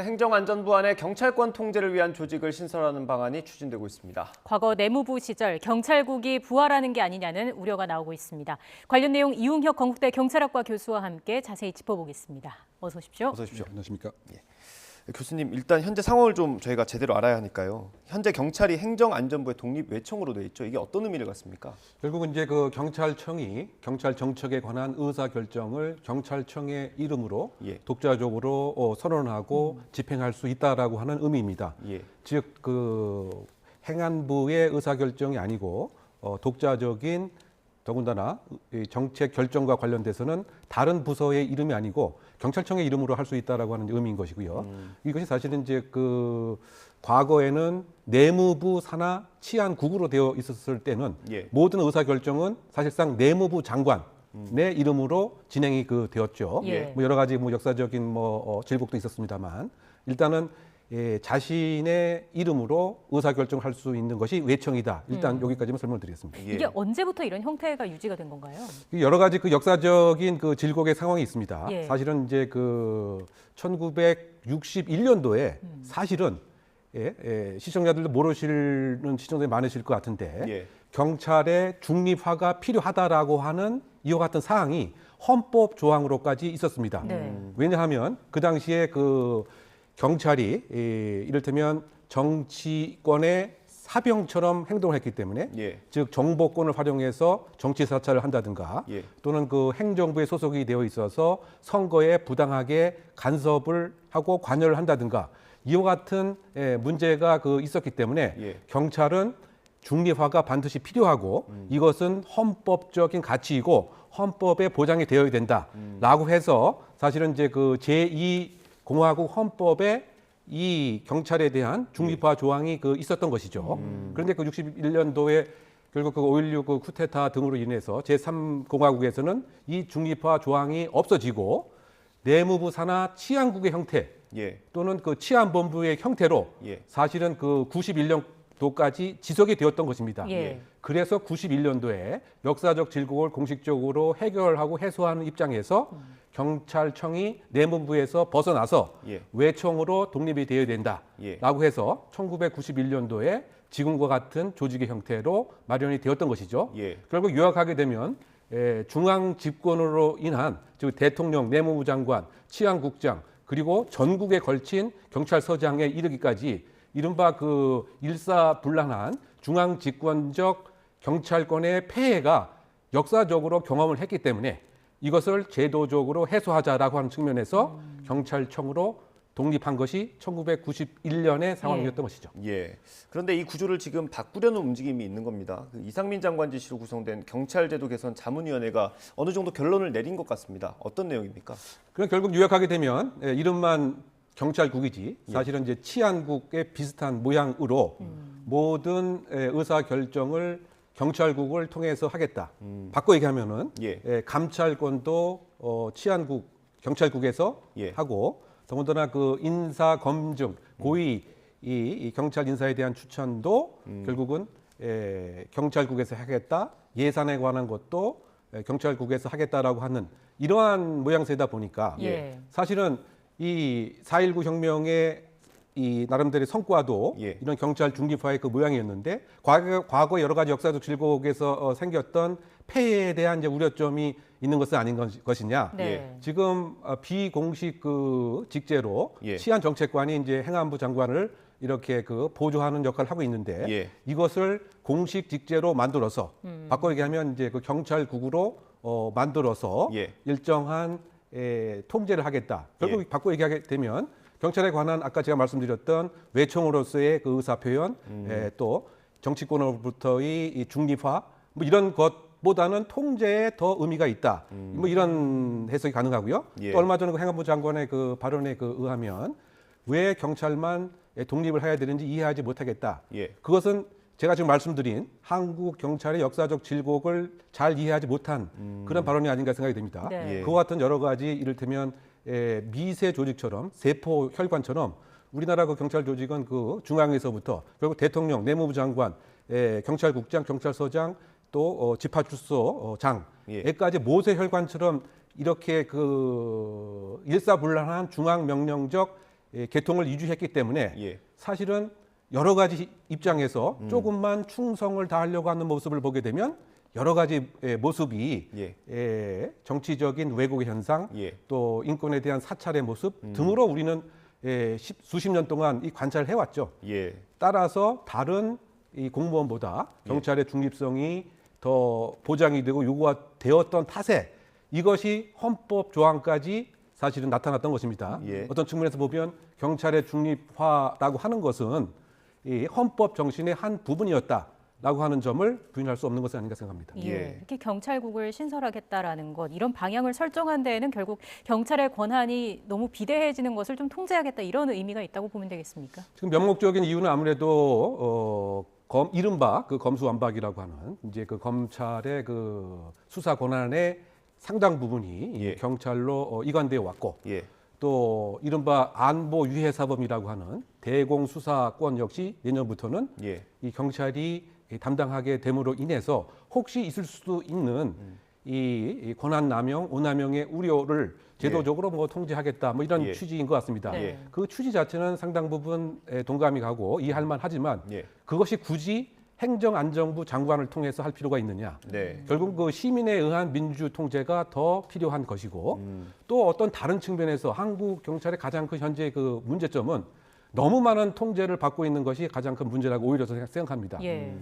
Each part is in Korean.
행정안전부 안에 경찰권 통제를 위한 조직을 신설하는 방안이 추진되고 있습니다. 과거 내무부 시절 경찰국이 부활하는 게 아니냐는 우려가 나오고 있습니다. 관련 내용 이웅혁 건국대 경찰학과 교수와 함께 자세히 짚어보겠습니다. 어서 오십시오. 어서 오십시오. 네, 안녕하십니까? 예. 교수님, 일단 현재 상황을 좀 저희가 제대로 알아야 하니까요. 현재 경찰이 행정안전부의 독립 외청으로 돼 있죠. 이게 어떤 의미를 갖습니까? 결국은 이제 그 경찰청이 경찰 정책에 관한 의사 결정을 경찰청의 이름으로 예. 독자적으로 선언하고 집행할 수 있다라고 하는 의미입니다. 예. 즉 그 행안부의 의사 결정이 아니고 독자적인 더군다나 이 정책 결정과 관련돼서는 다른 부서의 이름이 아니고 경찰청의 이름으로 할 수 있다라고 하는 의미인 것이고요. 이것이 사실은 이제 그 과거에는 내무부 산하 치안국으로 되어 있었을 때는 예. 모든 의사 결정은 사실상 내무부 장관의 이름으로 진행이 되었죠. 예. 뭐 여러 가지 뭐 역사적인 질곡도 있었습니다만 일단은 자신의 이름으로 의사 결정을 할 수 있는 것이 외청이다. 일단 여기까지만 설명드리겠습니다. 예. 이게 언제부터 이런 형태가 유지가 된 건가요? 여러 가지 그 역사적인 그 질곡의 상황이 있습니다. 예. 사실은 이제 그 1961년도에 사실은 시청자들도 모르시는 시청자들이 많으실 것 같은데 예. 경찰의 중립화가 필요하다라고 하는 이와 같은 사항이 헌법 조항으로까지 있었습니다. 네. 왜냐하면 그 당시에 그 경찰이 이를테면 정치권의 사병처럼 행동을 했기 때문에 예. 즉 정보권을 활용해서 정치 사찰을 한다든가 예. 또는 그 행정부에 소속이 되어 있어서 선거에 부당하게 간섭을 하고 관여를 한다든가 이와 같은 문제가 있었기 때문에 예. 경찰은 중립화가 반드시 필요하고 이것은 헌법적인 가치이고 헌법에 보장이 되어야 된다라고 해서 사실은 이제 그 제2 공화국 헌법에 이 경찰에 대한 중립화 조항이 있었던 것이죠. 그런데 그 61년도에 결국 그 5.16 그 쿠데타 등으로 인해서 제3공화국에서는 이 중립화 조항이 없어지고 내무부 산하 치안국의 형태 예. 또는 그 치안본부의 형태로 예. 사실은 그 91년도까지 지속이 되었던 것입니다. 예. 그래서 91년도에 역사적 질곡을 공식적으로 해결하고 해소하는 입장에서 경찰청이 내무부에서 벗어나서 예. 외청으로 독립이 되어야 된다라고 예. 해서 1991년도에 지금과 같은 조직의 형태로 마련이 되었던 것이죠. 예. 결국 요약하게 되면 중앙 집권으로 인한 즉 대통령, 내무부 장관, 치안국장 그리고 전국에 걸친 경찰서장에 이르기까지 이른바 그 일사불란한 중앙 집권적 경찰권의 폐해가 역사적으로 경험을 했기 때문에 이것을 제도적으로 해소하자라고 하는 측면에서 경찰청으로 독립한 것이 1991년의 상황이었던 것이죠. 예. 그런데 이 구조를 지금 바꾸려는 움직임이 있는 겁니다. 그 이상민 장관 지시로 구성된 경찰제도 개선 자문위원회가 어느 정도 결론을 내린 것 같습니다. 어떤 내용입니까? 그럼 결국 요약하게 되면 이름만 경찰국이지 사실은 이제 치안국의 비슷한 모양으로 모든 의사 결정을 경찰국을 통해서 하겠다. 바꿔 얘기하면은 예. 감찰권도 치안국, 경찰국에서 예. 하고 더군다나 그 인사 검증, 고위 이 경찰 인사에 대한 추천도 결국은 경찰국에서 하겠다. 예산에 관한 것도 경찰국에서 하겠다라고 하는 이러한 모양새다 보니까 예. 사실은 이 4.19 혁명의 이 나름대로의 성과도 예. 이런 경찰 중립화의 그 모양이었는데 과거 여러 가지 역사적 질곡에서 생겼던 폐해에 대한 이제 우려점이 있는 것은 아닌 것이냐. 네. 지금 비공식 그 직제로 예. 치안정책관이 이제 행안부 장관을 이렇게 보조하는 역할을 하고 있는데 예. 이것을 공식 직제로 만들어서 바꿔 얘기하면 이제 그 경찰국으로 만들어서 예. 일정한 통제를 하겠다. 결국 예. 바꿔 얘기하게 되면 경찰에 관한 아까 제가 말씀드렸던 외청으로서의 그 의사 표현, 또 정치권으로부터의 이 중립화, 뭐 이런 것보다는 통제에 더 의미가 있다. 뭐 이런 해석이 가능하고요. 예. 또 얼마 전에 그 행안부 장관의 그 발언에 의하면 왜 경찰만 독립을 해야 되는지 이해하지 못하겠다. 예. 그것은 제가 지금 말씀드린 한국 경찰의 역사적 질곡을 잘 이해하지 못한 그런 발언이 아닌가 생각이 됩니다. 네. 예. 그와 같은 여러 가지 이를테면 미세 조직처럼 세포 혈관처럼 우리나라 그 경찰 조직은 그 중앙에서부터 결국 대통령, 내무부 장관, 경찰국장, 경찰서장 또 집합출소장에까지 모세 혈관처럼 이렇게 그 일사불란한 중앙 명령적 계통을 이주했기 때문에 예. 사실은 여러 가지 입장에서 조금만 충성을 다하려고 하는 모습을 보게 되면 여러 가지 모습이 정치적인 왜곡의 현상, 또 인권에 대한 사찰의 모습 등으로 우리는 수십 년 동안 이 관찰을 해왔죠. 따라서 다른 이 공무원보다 경찰의 중립성이 더 보장이 되고 요구가 되었던 탓에 이것이 헌법 조항까지 사실은 나타났던 것입니다. 어떤 측면에서 보면 경찰의 중립화라고 하는 것은 이 헌법 정신의 한 부분이었다라고 하는 점을 부인할 수 없는 것은 아닌가 생각합니다. 이렇게 경찰국을 신설하겠다라는 것, 이런 방향을 설정한 데에는 결국 경찰의 권한이 너무 비대해지는 것을 좀 통제하겠다 이런 의미가 있다고 보면 되겠습니까? 지금 명목적인 이유는 아무래도 이른바 그 검수완박이라고 하는 이제 그 검찰의 그 수사 권한의 상당 부분이 경찰로 이관되어 왔고 또 이른바 안보 유해 사범이라고 하는 대공 수사권 역시 내년부터는 이 경찰이 담당하게 됨으로 인해서 혹시 있을 수도 있는 이 권한 남용, 오남용의 우려를 제도적으로 뭐 통제하겠다 뭐 이런 취지인 것 같습니다. 그 취지 자체는 상당 부분 동감이 가고 이해할 만하지만 그것이 굳이 행정안전부 장관을 통해서 할 필요가 있느냐. 결국 그 시민에 의한 민주 통제가 더 필요한 것이고 또 어떤 다른 측면에서 한국 경찰의 가장 큰 현재 그 문제점은 너무 많은 통제를 받고 있는 것이 가장 큰 문제라고 오히려 생각합니다.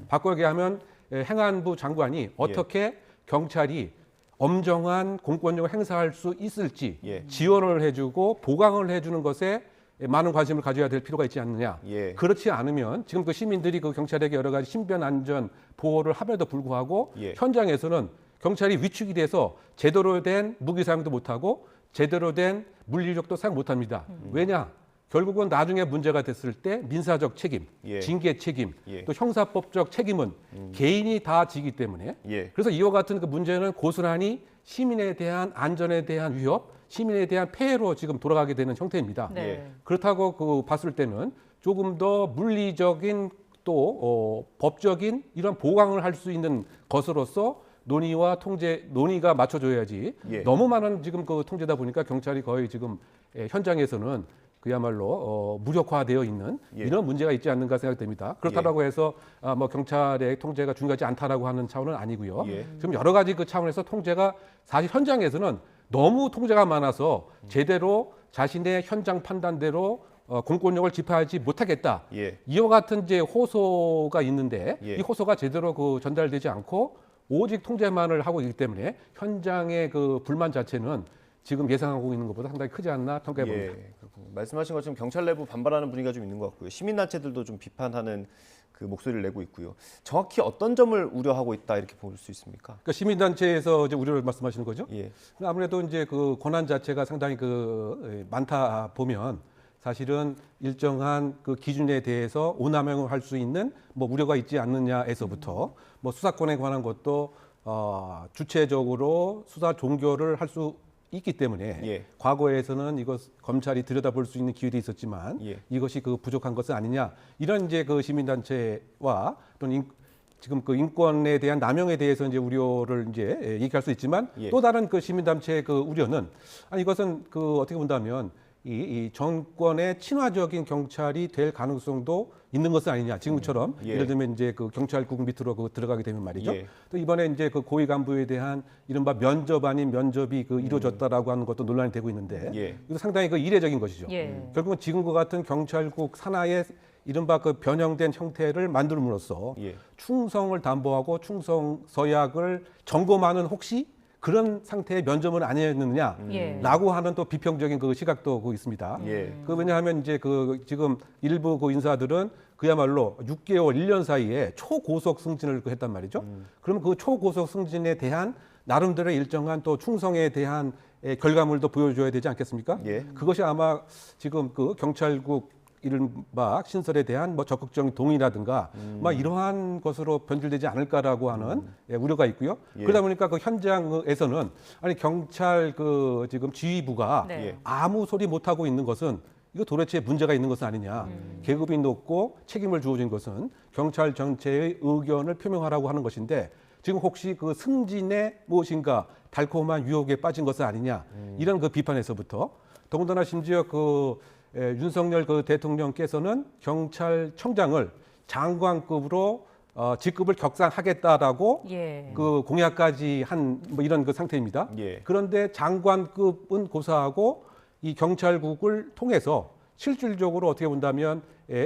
바꿔 얘기하면 행안부 장관이 어떻게 경찰이 엄정한 공권력을 행사할 수 있을지 지원을 해주고 보강을 해주는 것에 많은 관심을 가져야 될 필요가 있지 않느냐. 그렇지 않으면 지금 그 시민들이 그 경찰에게 여러 가지 신변 안전 보호를 함에도 불구하고 현장에서는 경찰이 위축이 돼서 제대로 된 무기 사용도 못하고 제대로 된 물리력도 사용 못합니다. 왜냐? 결국은 나중에 문제가 됐을 때 민사적 책임, 징계 책임, 또 형사법적 책임은 개인이 다 지기 때문에 그래서 이와 같은 그 문제는 고스란히 시민에 대한 안전에 대한 위협, 시민에 대한 폐해로 지금 돌아가게 되는 형태입니다. 그렇다고 그 봤을 때는 조금 더 물리적인 또 법적인 이런 보강을 할 수 있는 것으로서 논의와 통제, 논의가 맞춰줘야지 너무 많은 지금 그 통제다 보니까 경찰이 거의 지금 현장에서는 그야말로 무력화되어 있는 이런 문제가 있지 않는가 생각됩니다. 그렇다고 해서 뭐 경찰의 통제가 중요하지 않다라고 하는 차원은 아니고요. 지금 여러 가지 그 차원에서 통제가 사실 현장에서는 너무 통제가 많아서 제대로 자신의 현장 판단대로 공권력을 집행하지 못하겠다. 이와 같은 이제 호소가 있는데 이 호소가 제대로 그 전달되지 않고 오직 통제만을 하고 있기 때문에 현장의 그 불만 자체는 지금 예상하고 있는 것보다 상당히 크지 않나 평가해 봅니다. 말씀하신 것처럼 경찰 내부 반발하는 분위기가 좀 있는 것 같고요. 시민단체들도 좀 비판하는 그 목소리를 내고 있고요. 정확히 어떤 점을 우려하고 있다 이렇게 볼 수 있습니까? 그러니까 시민단체에서 이제 우려를 말씀하시는 거죠? 아무래도 이제 그 권한 자체가 상당히 그 많다 보면 사실은 일정한 그 기준에 대해서 오남용을 할 수 있는 뭐 우려가 있지 않느냐에서부터 뭐 수사권에 관한 것도 주체적으로 수사 종결을 할 수 있기 때문에 과거에서는 이것 검찰이 들여다볼 수 있는 기회도 있었지만 이것이 그 부족한 것은 아니냐 이런 이제 그 시민단체와 또는 지금 그 인권에 대한 남용에 대해서 이제 우려를 이제 얘기할 수 있지만 또 다른 그 시민단체의 그 우려는 이것은 그 어떻게 본다면 이 정권의 친화적인 경찰이 될 가능성도 있는 것은 아니냐. 지금처럼 예를 들면 이제 그 경찰국 밑으로 그 들어가게 되면 말이죠. 또 이번에 이제 그 고위 간부에 대한 이른바 면접 아닌 면접이 그 이루어졌다라고 하는 것도 논란이 되고 있는데 이거 상당히 그 이례적인 것이죠. 결국은 지금과 같은 경찰국 산하의 이른바 그 변형된 형태를 만들므로써 충성을 담보하고 충성 서약을 점검하는 혹시 그런 상태의 면접은 아니었느냐라고 하는 또 비평적인 그 시각도 그 있습니다. 그 왜냐하면 이제 그 지금 일부 그 인사들은 그야말로 6개월, 1년 사이에 초고속 승진을 했단 말이죠. 그러면 그 초고속 승진에 대한 나름대로의 일정한 또 충성에 대한 결과물도 보여줘야 되지 않겠습니까? 그것이 아마 지금 그 경찰국 이른바 신설에 대한 뭐 적극적인 동의라든가 막 이러한 것으로 변질되지 않을까라고 하는 우려가 있고요. 그러다 보니까 그 현장에서는 아니 경찰 그 지금 지휘부가 아무 소리 못 하고 있는 것은 이거 도대체 문제가 있는 것은 아니냐. 계급이 높고 책임을 주어진 것은 경찰 전체의 의견을 표명하라고 하는 것인데 지금 혹시 그 승진에 무엇인가 달콤한 유혹에 빠진 것은 아니냐. 이런 그 비판에서부터 더군다나 심지어 그 윤석열 그 대통령께서는 경찰청장을 장관급으로 직급을 격상하겠다라고 예. 그 공약까지 한 뭐 이런 그 상태입니다. 예. 그런데 장관급은 고사하고 이 경찰국을 통해서 실질적으로 어떻게 본다면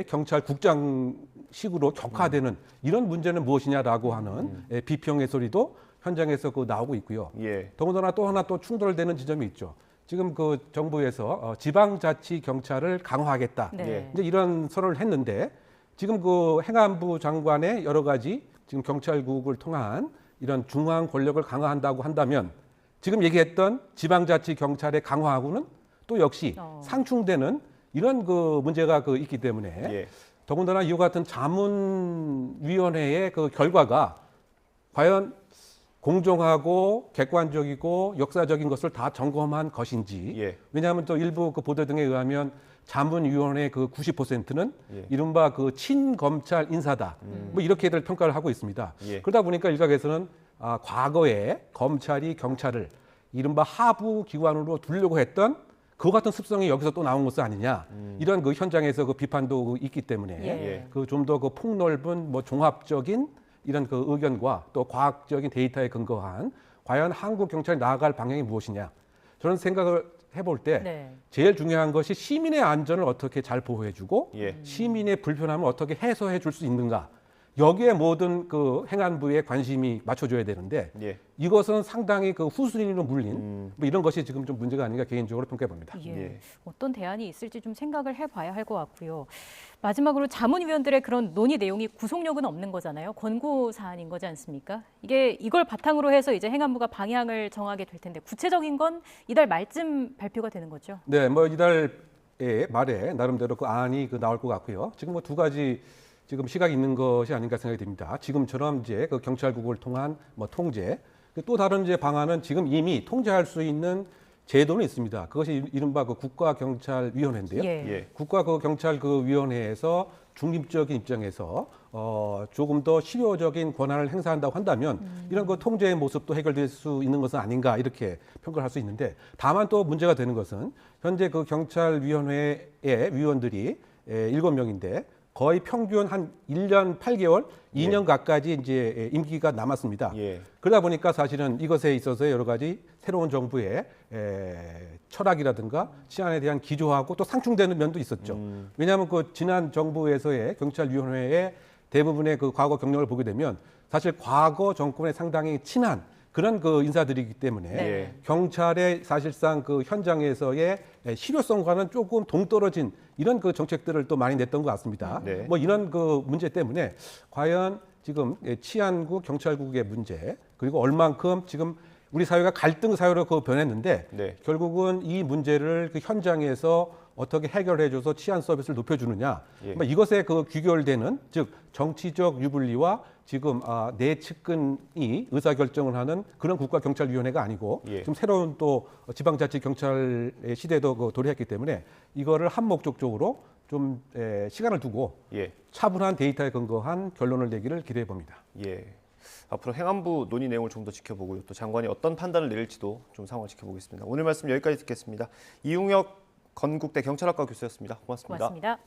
경찰국장식으로 격화되는 이런 문제는 무엇이냐라고 하는 비평의 소리도 현장에서 그 나오고 있고요. 예. 더군다나 또 하나 또 충돌되는 지점이 있죠. 지금 그 정부에서 지방자치 경찰을 강화하겠다. 네. 이제 이런 선언을 했는데 지금 그 행안부 장관의 여러 가지 지금 경찰국을 통한 이런 중앙 권력을 강화한다고 한다면 지금 얘기했던 지방자치 경찰의 강화하고는 또 역시 상충되는 이런 그 문제가 그 있기 때문에 예. 더군다나 이와 같은 자문위원회의 그 결과가 과연 공정하고 객관적이고 역사적인 것을 다 점검한 것인지. 예. 왜냐하면 또 일부 그 보도 등에 의하면 자문위원회 그 90%는 예. 이른바 그 친검찰 인사다. 뭐 이렇게들 평가를 하고 있습니다. 예. 그러다 보니까 일각에서는 과거에 검찰이 경찰을 이른바 하부 기관으로 두려고 했던 그 같은 습성이 여기서 또 나온 것은 아니냐. 이런 그 현장에서 그 비판도 있기 때문에 예. 그 좀 더 그 폭넓은 뭐 종합적인 이런 그 의견과 또 과학적인 데이터에 근거한 과연 한국 경찰이 나아갈 방향이 무엇이냐. 저는 생각을 해볼 때 네. 제일 중요한 것이 시민의 안전을 어떻게 잘 보호해주고 예. 시민의 불편함을 어떻게 해소해 줄 수 있는가. 여기에 모든 그 행안부의 관심이 맞춰줘야 되는데 예. 이것은 상당히 그 후순위로 물린 뭐 이런 것이 지금 좀 문제가 아닌가 개인적으로 평가해 봅니다. 예. 예. 어떤 대안이 있을지 좀 생각을 해봐야 할 것 같고요. 마지막으로 자문위원들의 그런 논의 내용이 구속력은 없는 거잖아요. 권고 사안인 거지 않습니까? 이걸 바탕으로 해서 이제 행안부가 방향을 정하게 될 텐데 구체적인 건 이달 말쯤 발표가 되는 거죠. 네, 뭐 이달 말에 나름대로 그 안이 그 나올 것 같고요. 지금 뭐 두 가지 지금 시각이 있는 것이 아닌가 생각이 듭니다. 지금처럼 이제 그 경찰국을 통한 뭐 통제, 또 다른 이제 방안은 지금 이미 통제할 수 있는 제도는 있습니다. 그것이 이른바 그 국가경찰위원회인데요. 예. 예. 국가경찰위원회에서 중립적인 입장에서 조금 더 실효적인 권한을 행사한다고 한다면 이런 그 통제의 모습도 해결될 수 있는 것은 아닌가 이렇게 평가를 할 수 있는데 다만 또 문제가 되는 것은 현재 그 경찰위원회의 위원들이 7명인데 거의 평균 한 1년 8개월, 2년 가까이 이제 임기가 남았습니다. 예. 그러다 보니까 사실은 이것에 있어서 여러 가지 새로운 정부의 철학이라든가 치안에 대한 기조하고 또 상충되는 면도 있었죠. 왜냐하면 그 지난 정부에서의 경찰위원회의 대부분의 그 과거 경력을 보게 되면 사실 과거 정권에 상당히 친한 그런 그 인사들이기 때문에 네. 경찰의 사실상 그 현장에서의 실효성과는 조금 동떨어진 이런 그 정책들을 또 많이 냈던 것 같습니다. 네. 뭐 이런 그 문제 때문에 과연 지금 치안국, 경찰국의 문제 그리고 얼만큼 지금 우리 사회가 갈등 사회로 그 변했는데 네. 결국은 이 문제를 그 현장에서 어떻게 해결해줘서 치안 서비스를 높여주느냐 예. 뭐 이것에 그 귀결되는 즉 정치적 유불리와 지금 내측근이 의사결정을 하는 그런 국가경찰위원회가 아니고 예. 좀 새로운 또 지방자치경찰의 시대도 그 도래했기 때문에 이거를 한 목적적으로 좀 시간을 두고 예. 차분한 데이터에 근거한 결론을 내기를 기대해 봅니다. 예. 앞으로 행안부 논의 내용을 좀 더 지켜보고요. 또 장관이 어떤 판단을 내릴지도 좀 상황을 지켜보겠습니다. 오늘 말씀 여기까지 듣겠습니다. 이웅혁 건국대 경찰학과 교수였습니다. 고맙습니다. 고맙습니다.